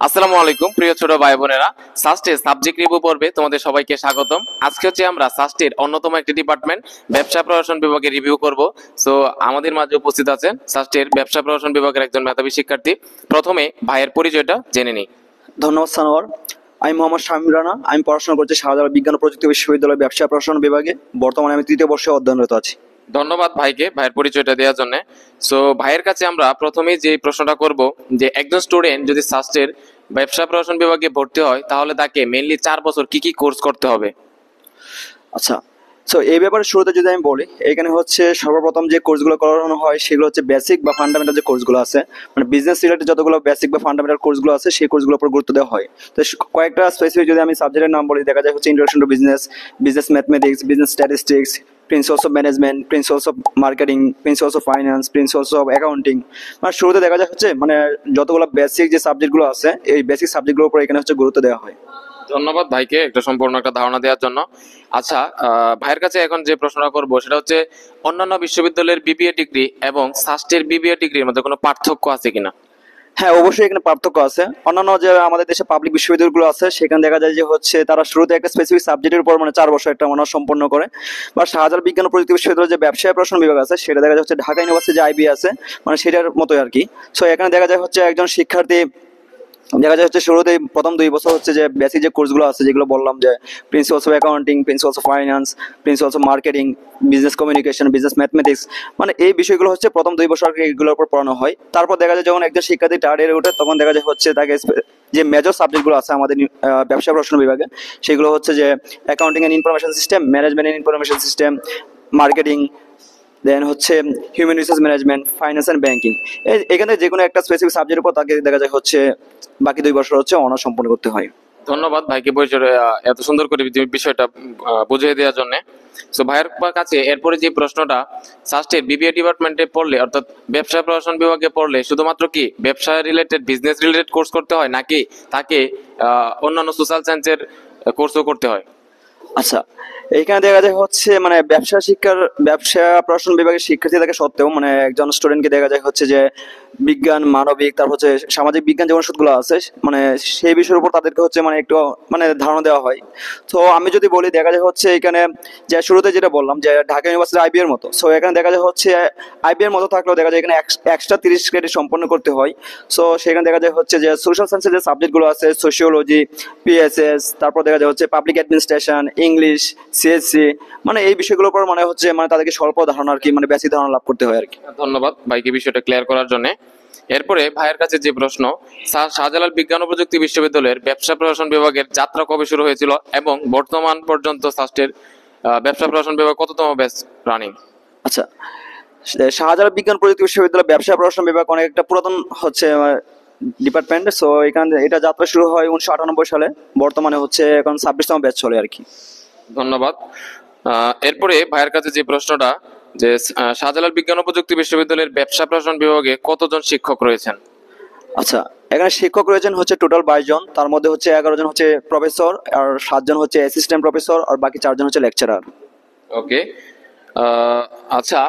আসসালামু আলাইকুম প্রিয় ছোট ভাই বোনেরা, সাস্টের সাবজেক্ট রিভিউ পর্বে তোমাদের সবাইকে স্বাগতম। আজকে হচ্ছে আমরা সাস্টের অন্যতম একটি ডিপার্টমেন্ট ব্যবসা প্রশাসন বিভাগে রিভিউ করব। সো আমাদের মাঝে উপস্থিত আছেন সাস্টের ব্যবসা প্রশাসন বিভাগের একজন মেধাবী শিক্ষার্থী। প্রথমে ভাইয়ের পরিচয়টা জেনে নিই। ধন্যবাদ সানোয়ার। আমি মোহাম্মদ শামীম রানা। আমি পড়াশোনা করছি শাহজালাল বিজ্ঞান ও প্রযুক্তি বিশ্ববিদ্যালয় ব্যবসা প্রশাসন বিভাগে। বর্তমানে আমি তৃতীয় বর্ষে অধ্যয়নরত আছি। ধন্যবাদ ভাইকে ভাইয়ের পরিচয়টা দেওয়ার জন্য। সো ভাইয়ের কাছে আমরা প্রথমেই যে প্রশ্নটা করব যে একজন স্টুডেন্ট যদি সাস্টের ব্যবসা প্রশাসন বিভাগে ভর্তি হয় তাহলে তাকে মেইনলি 4 বছর কি কি কোর্স করতে হবে? আচ্ছা, সো এই ব্যাপারে শুরুতে যদি আমি বলি, এখানে হচ্ছে সর্বপ্রথম যে কোর্সগুলো করানো হয় সেগুলো হচ্ছে বেসিক বা ফান্ডামেন্টাল যে কোর্সগুলো আছে, মানে বিজনেস রিলেটেড যতগুলো বেসিক বা ফান্ডামেন্টাল কোর্সগুলো আছে সেই কোর্সগুলোর উপর গুরুত্ব দেওয়া হয়। তো কয়েকটা স্পেসিফিক যদি আমি সাবজেক্টের নাম বলি, দেখা যায় হচ্ছে introduction to business, business mathematics, business statistics, principles of management, principles of marketing, principles of finance, principles of accounting. মানে শুরুতে দেখা যায় হচ্ছে মানে যতগুলো বেসিক যে সাবজেক্টগুলো আছে এই বেসিক সাবজেক্টগুলোর উপর এখানে হচ্ছে গুরুত্ব দেওয়া হয়। ধন্যবাদ ভাইকে একটা সম্পূর্ণ একটা ধারণা দেওয়ার জন্য। আচ্ছা, ভাইয়ের কাছে এখন যে প্রশ্নটা করব সেটা হচ্ছে অন্যান্য বিশ্ববিদ্যালয়ের বিবিএ ডিগ্রি এবং সাস্টের বিবিএ ডিগ্রির মধ্যে কোনো পার্থক্য আছে কিনা? হ্যাঁ, অবশ্যই এখানে পার্থক্য আছে। অন্যান্য যে আমাদের দেশে পাবলিক বিশ্ববিদ্যালয়গুলো আছে সেখানে দেখা যায় যে হচ্ছে তারা শুরুতে একটা স্পেসিফিক সাবজেক্টের উপর মানে 4 বছর একটা অনার্স সম্পন্ন করে। বা শাহজালাল বিজ্ঞান ও প্রযুক্তি বিশ্ববিদ্যালয়ের যে ব্যবসায় প্রশাসন বিভাগ আছে সেটা দেখা যাচ্ছে ঢাকা ইউনিভার্সিটি যে আইবি আছে মানে সেটার মতোই আর কি। সো এখানে দেখা যায় হচ্ছে একজন শিক্ষার্থী দেখা যায় হচ্ছে শুরুতে প্রথম 2 বছর হচ্ছে যে বেসিক যে কোর্সগুলো আছে যেগুলো বললাম, যে principles of accounting, principles of finance, principles of marketing, business communication, business mathematics, মানে এই বিষয়গুলো হচ্ছে প্রথম 2 বছর এগুলোর উপর পড়ানো হয়। তারপর দেখা যায় যখন একজন শিক্ষার্থী থার্ড ইয়ারে ওঠে তখন দেখা যায় হচ্ছে তাকে যে মেজর সাবজেক্টগুলো আছে আমাদের ব্যবসা প্রশাসন বিভাগে সেগুলো হচ্ছে যে accounting and information system, management and information system, marketing, then হচ্ছে human resource management, finance and banking. এখানে যে কোনো একটা স্পেসিফিক সাবজেক্টের উপর তাকে দেখা যায় হচ্ছে বাকি 2 বছর হচ্ছে অনার্স সম্পন্ন করতে হয়। ধন্যবাদ ভাইকে পরিচয় এত সুন্দর করে বিষয়টা বুঝিয়ে দেওয়ার জন্য। সো ভাইয়ের কাছে এরপরে যে প্রশ্নটা, সাস্টের বিবিএ ডিপার্টমেন্টে পড়লে অর্থাৎ ব্যবসা প্রশাসন বিভাগে পড়লে শুধুমাত্র কি ব্যবসা রিলেটেড বিজনেস রিলেটেড কোর্স করতে হয় নাকি তাকে অন্যান্য সোশ্যাল সায়েন্সের কোর্সও করতে হয়? আচ্ছা, এইখানে দেখা যায় হচ্ছে মানে ব্যবসা প্রশাসন বিভাগের শিক্ষার্থী থাকা সত্ত্বেও মানে একজন স্টুডেন্টকে দেখা যায় হচ্ছে যে বিজ্ঞান, মানবিক, তারপর হচ্ছে সামাজিক বিজ্ঞান যে অনুষদগুলো আছে মানে সেই বিষয়ের উপর তাদেরকে হচ্ছে মানে একটু মানে ধারণা দেওয়া হয়। তো আমি যদি বলি দেখা যায় হচ্ছে এখানে যে শুরুতে যেটা বললাম যে ঢাকা ইউনিভার্সিটি আইবি এর মতো, সো এখানে দেখা যায় হচ্ছে আইবি এর মতো থাকলেও দেখা যায় এখানে এক্সট্রা 30 ক্রেডিট সম্পন্ন করতে হয়। সো সেখানে দেখা যায় হচ্ছে যে সোশ্যাল সায়েন্সের যে সাবজেক্টগুলো আছে, সোশিওলজি, পিএসএস, তারপর দেখা যায় হচ্ছে পাবলিক অ্যাডমিনিস্ট্রেশন, ইংলিশ, সিএসসি, মানে এই বিষয়গুলোর উপর মানে হচ্ছে মানে তাদেরকে স্বল্প ধারণা আর কি মানে বেশি ধারণা লাভ করতে হয় আর কি। ধন্যবাদ ভাইকে বিষয়টা ক্লিয়ার করার জন্য। এরপরে ভাইয়ের কাছে যে প্রশ্ন, শাহজালাল বিজ্ঞান ও প্রযুক্তি বিশ্ববিদ্যালয়ের ব্যবসা প্রশাসন বিভাগের যাত্রা কবে শুরু হয়েছিল এবং বর্তমান পর্যন্ত সাস্টের ব্যবসা প্রশাসন বিভাগ কততম ব্যাচ রানিং? আচ্ছা, শাহজালাল বিজ্ঞান প্রযুক্তি বিশ্ববিদ্যালয় ব্যবসা প্রশাসন বিভাগ অনেক একটা পুরাতন হচ্ছে ডিপার্টমেন্ট। সো এখানে এটা যাত্রা শুরু হয় 1998 সালে। বর্তমানে হচ্ছে এখন 26তম ব্যাচ চলে আর কি। ধন্যবাদ। এরপরে ভাইয়ের কাছে যে প্রশ্নটা, যে শাহজালাল বিজ্ঞান ও প্রযুক্তি বিশ্ববিদ্যালয়ের ব্যবসা প্রশাসন বিভাগে কতজন শিক্ষক রয়েছেন? আচ্ছা, এখানে শিক্ষক রয়েছেন হচ্ছে টোটাল 22 জন। তার মধ্যে হচ্ছে 11 জন হচ্ছে প্রফেসর, আর 7 জন হচ্ছে অ্যাসিস্ট্যান্ট প্রফেসর, আর বাকি 4 জন হচ্ছে লেকচারার। ওকে। আচ্ছা,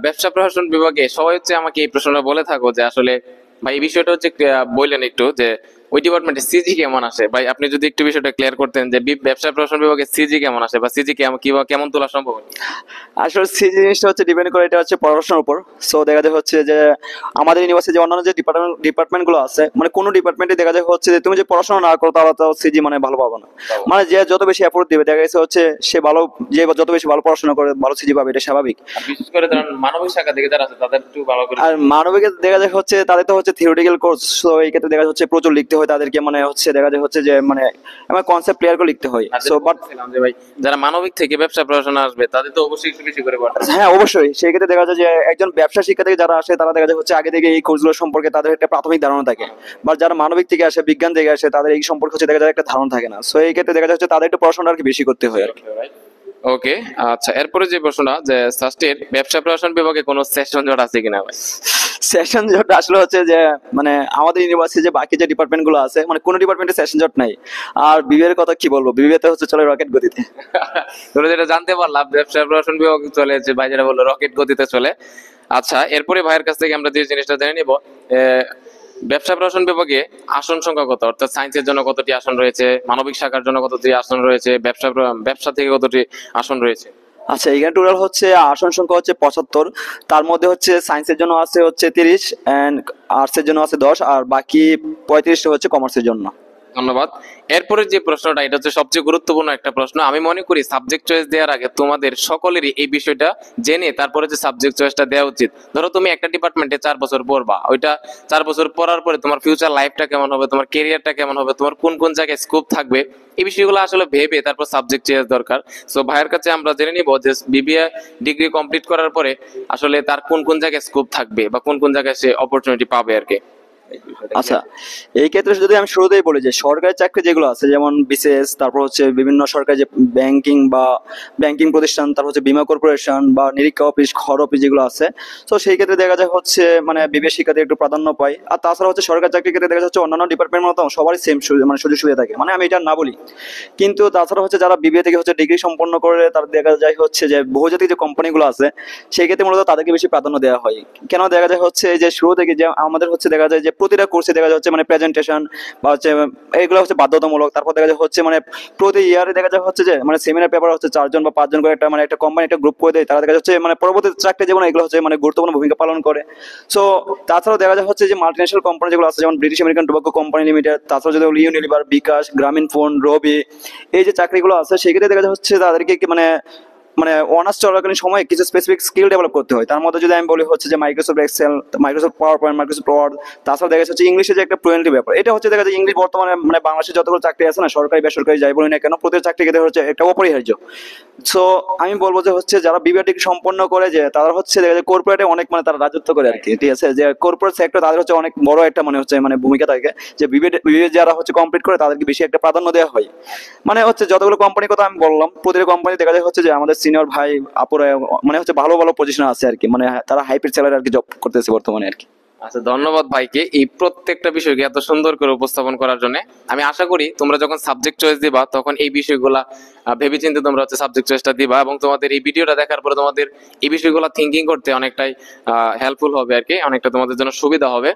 ব্যবসা প্রশাসন বিভাগে সবাই হচ্ছে আমাকে এই প্রশ্নটা বলে থাকো যে আসলে ভাই এই বিষয়টা হচ্ছে বললেন একটু যে ওই ডিপার্টমেন্টে সিজি কেমন আসে। ভাই আপনি যদি একটু বিষয়টা ক্লিয়ার করতেন যে ব্যবসা প্রশাসন বিভাগে সিজি কেমন আসে বা সিজি কেমন তোলা সম্ভব? আসলে সেই জিনিসটা হচ্ছে ডিপেন্ড করে, এটা হচ্ছে পড়াশোনার উপর। সো দেখা যায় হচ্ছে যে আমাদের ইউনিভার্সিটি যে অন্যান্য যে ডিপার্টমেন্ট গুলো আছে মানে কোনো ডিপার্টমেন্টে দেখা যায় হচ্ছে যে তুমি যে পড়াশোনা না করো তাহলে তো সিজি মানে ভালো পাবো না। মানে যে যত বেশি এফোর্ট দিবে দেখা গেছে হচ্ছে সে ভালো, যে যত বেশি ভালো পড়াশোনা করে ভালো সিজি পাবে, এটা স্বাভাবিক। বিশেষ করে ধরেন মানবিক শাখা থেকে যারা আছে তাদের একটু ভালো করে। আর মানবিকে দেখা যায় হচ্ছে তাদের তো হচ্ছে থিওরিটিক্যাল কোর্স, সো এই ক্ষেত্রে দেখা যাচ্ছে প্রচুর লিখতে হয় তাদেরকে, মানে হচ্ছে দেখা যায় হচ্ছে যে মানে আমার কনসেপ্ট ক্লিয়ার করে লিখতে হয়। সো বাট যে ভাই যারা মানবিক থেকে ব্যবসা প্রশাসন আসবে তাদের তো অবশ্যই একটু বেশি করে পড়তে হবে। হ্যাঁ, অবশ্যই সেই ক্ষেত্রে দেখা যায় যে একজন ব্যবসা শিক্ষা থেকে যারা আসে তারা দেখা যায় হচ্ছে আগে থেকে এই কোর্সগুলো সম্পর্কে তাদের একটা প্রাথমিক ধারণা থাকে। বা যারা মানবিক থেকে আসে, বিজ্ঞান থেকে আসে, তাদের এই সম্পর্কে হচ্ছে দেখা যায় একটা ধারণা থাকে না। সো এই ক্ষেত্রে দেখা যাচ্ছে তাদের একটু পড়াশোনা আর কি বেশি করতে হয় আর কি। ওকে। আচ্ছা, এরপরে যে প্রশ্নটা, যে সাস্টের ব্যবসা প্রশাসন বিভাগে কোনো সেশন জট আছে কিনা ভাই? সেশন জট আসলে হচ্ছে যে মানে আমাদের ইউনিভার্সিটি যে বাকি যে ডিপার্টমেন্ট গুলো আছে মানে কোনো ডিপার্টমেন্টে সেশন জট নাই। আর বিবিএর কথা কি বলবো, বিবিএতে হচ্ছে চলে রকেট গতিতে। তোরা যেটা জানতে পারলাম ব্যবসা প্রশাসন বিভাগ চলেছে, ভাই যেটা বললো রকেট গতিতে চলে। আচ্ছা, এরপরে ভাইয়ের কাছ থেকে আমরা যে জিনিসটা জেনে নিব, ব্যবসা প্রশাসন বিভাগে আসন সংখ্যা কত, অর্থাৎ সায়েন্সের জন্য কতটি আসন রয়েছে, মানবিক শাখার জন্য কতটি আসন রয়েছে, ব্যবসা থেকে কতটি আসন রয়েছে? আচ্ছা, এখানে টোটাল হচ্ছে আসন সংখ্যা হচ্ছে 75। তার মধ্যে হচ্ছে সায়েন্সের জন্য আছে হচ্ছে 30, অ্যান্ড আর্টসের জন্য আছে 10, আর বাকি 35টা হচ্ছে কমার্সের জন্য। ধন্যবাদ। এরপরে যে প্রশ্নটা, এটা হচ্ছে সবচেয়ে গুরুত্বপূর্ণ একটা প্রশ্ন। আমি মনে করি সাবজেক্ট চয়েস দেওয়ার আগে তোমাদের সকলেরই এই বিষয়টা জেনে তারপরে যে সাবজেক্ট চয়েসটা দেওয়া উচিত। ধরো তুমি একটা ডিপার্টমেন্টে 4 বছর পড়বা, ওইটা 4 বছর পড়ার পরে তোমার ফিউচার লাইফটা কেমন হবে, তোমার কেরিয়ারটা কেমন হবে, তোমার কোন কোন জায়গায় স্কোপ থাকবে, এই বিষয়গুলো আসলে ভেবে তারপর সাবজেক্ট চয়েস দরকার। সো ভাইয়ের কাছে আমরা জেনে নিব যে বিবিএ ডিগ্রি কমপ্লিট করার পরে আসলে তার কোন কোন জায়গায় স্কোপ থাকবে বা কোন কোন জায়গায় সে অপরচুনিটি পাবে আর কি। আচ্ছা, এই ক্ষেত্রে যদি আমি শুরুতেই বলি যে সরকারি চাকরি যেগুলো আছে, যেমন বিসিএস, তারপর হচ্ছে বিভিন্ন সরকারি যে ব্যাংকিং প্রতিষ্ঠান, তারপর হচ্ছে বীমা কর্পোরেশন বা নিরীক্ষা অফিস, খর অফিস যেগুলো আছে, তো সেই ক্ষেত্রে দেখা যায় হচ্ছে মানে বিবেক শিক্ষার্থী একটু প্রাধান্য পায়। আর তাছাড়া হচ্ছে সরকারি চাকরির ক্ষেত্রে দেখা যাচ্ছে অন্যান্য ডিপার্টমেন্ট মতো সবারই সেম মানে সুযোগ সুবিধা থাকে, মানে আমি এটা না বলি। কিন্তু তাছাড়া হচ্ছে যারা বিবিএ থেকে হচ্ছে ডিগ্রি সম্পন্ন করে, তার দেখা যায় হচ্ছে যে বহুজাতিক যে কোম্পানিগুলো আছে, সেই ক্ষেত্রে মূলত তাদেরকে বেশি প্রাধান্য দেওয়া হয়। কেন দেখা যায় হচ্ছে যে শুরু থেকে যে আমাদের হচ্ছে দেখা যায় যে প্রতিটা কোর্সে দেখা যাচ্ছে মানে প্রেজেন্টেশন বা হচ্ছে এগুলো হচ্ছে বাধ্যতামূলক। তারপর দেখা যায় হচ্ছে মানে প্রতি ইয়ারে দেখা যায় হচ্ছে যে মানে সেমিনার পেপার হচ্ছে 4 জন বা 5 জন করে একটা মানে একটা কোম্পানি একটা গ্রুপ করে দেয়, তারা দেখা যাচ্ছে মানে পরবর্তী চাকরি জীবনে এগুলো হচ্ছে মানে গুরুত্বপূর্ণ ভূমিকা পালন করে। সো তাছাড়াও দেখা যায় হচ্ছে যে মাল্টিন্যাশনাল কোম্পানি যেগুলো আছে, যেমন British American tobacco company limited, তাছাড়া যদি ইউনিলিভার, বিকাশ, গ্রামীণ ফোন, রবি, এই যে চাকরিগুলো আছে, সেক্ষেত্রে দেখা যায় হচ্ছে তাদেরকে মানে মানে অনার্স চলাকালীন সময় কিছু স্পেসিফিক স্কিল ডেভেলপ করতে হয়। তার মধ্যে যদি আমি বলি হচ্ছে যে Microsoft Excel, Microsoft PowerPoint, Microsoft Word, তাছাড়া দেখা যাচ্ছে ইংলিশে যে একটা ফ্লুয়েন্টলি ব্যাপার, এটা হচ্ছে দেখা যায় ইংলিশ বর্তমানে মানে বাংলাদেশে যতগুলো চাকরি আছে না, সরকারি বেসরকারি যাই বলি না কেন, প্রতিটা চাকরি ক্ষেত্রে হচ্ছে একটা অপরিহার্য। সো আমি বলবো যে হচ্ছে যারা বিবিএ ডিগ্রি সম্পন্ন করে যে তারা হচ্ছে দেখা যায় কর্পোরেটে অনেক মানে তারা রাজত্ব করে আর কি, ঠিক আছে, যে কর্পোরেট সেক্টর তাদের হচ্ছে অনেক বড় একটা মানে হচ্ছে মানে ভূমিকা থাকে, যে বিবিএ যারা হচ্ছে কমপ্লিট করে তাদেরকে বেশি একটা প্রাধান্য দেওয়া হয়। মানে হচ্ছে যতগুলো কোম্পানির কথা আমি বললাম, প্রতিটা কোম্পানি দেখা যায় হচ্ছে যে আমাদের সিনিয়র ভাই আপুরা মানে হচ্ছে ভালো ভালো পজিশনে আছে আর কি, মানে তারা হাইপের স্যালারি আর কি জব করতেছে বর্তমানে আর কি। আচ্ছা, ধন্যবাদ ভাইকে এই প্রত্যেকটা বিষয়কে এত সুন্দর করে উপস্থাপন করার জন্য। আমি আশা করি তোমরা যখন সাবজেক্ট চয়েস দিবা তখন এই বিষয়গুলা ভেবেচিন্তে তোমরা হচ্ছে সাবজেক্ট চয়েসটা দিবা, এবং তোমাদের এই ভিডিওটা দেখার পরে তোমাদের এই বিষয়গুলো থিঙ্কিং করতে অনেকটাই হেল্পফুল হবে আর কি, অনেকটা তোমাদের জন্য সুবিধা হবে।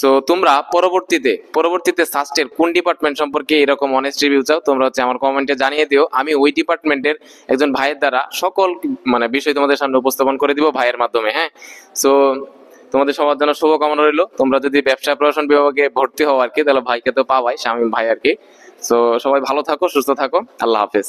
সো তোমরা পরবর্তীতে সাস্টের কোন ডিপার্টমেন্ট সম্পর্কে এরকম অনেস্ট রিভিউ চাও, তোমরা হচ্ছে আমার কমেন্টে জানিয়ে দিও। আমি ওই ডিপার্টমেন্টের একজন ভাইয়ের দ্বারা সকল মানে বিষয় তোমাদের সামনে উপস্থাপন করে দিব ভাইয়ের মাধ্যমে। হ্যাঁ, সো তোমাদের সবার জন্য শুভকামনা রইলো। তোমরা যদি ব্যবসা প্রশাসন বিভাগে ভর্তি হও আর কি, তাহলে ভাইকে তো পাওয়াই, শামীম ভাই আর কি। সো সবাই ভালো থাকো, সুস্থ থাকো, আল্লাহ হাফেজ।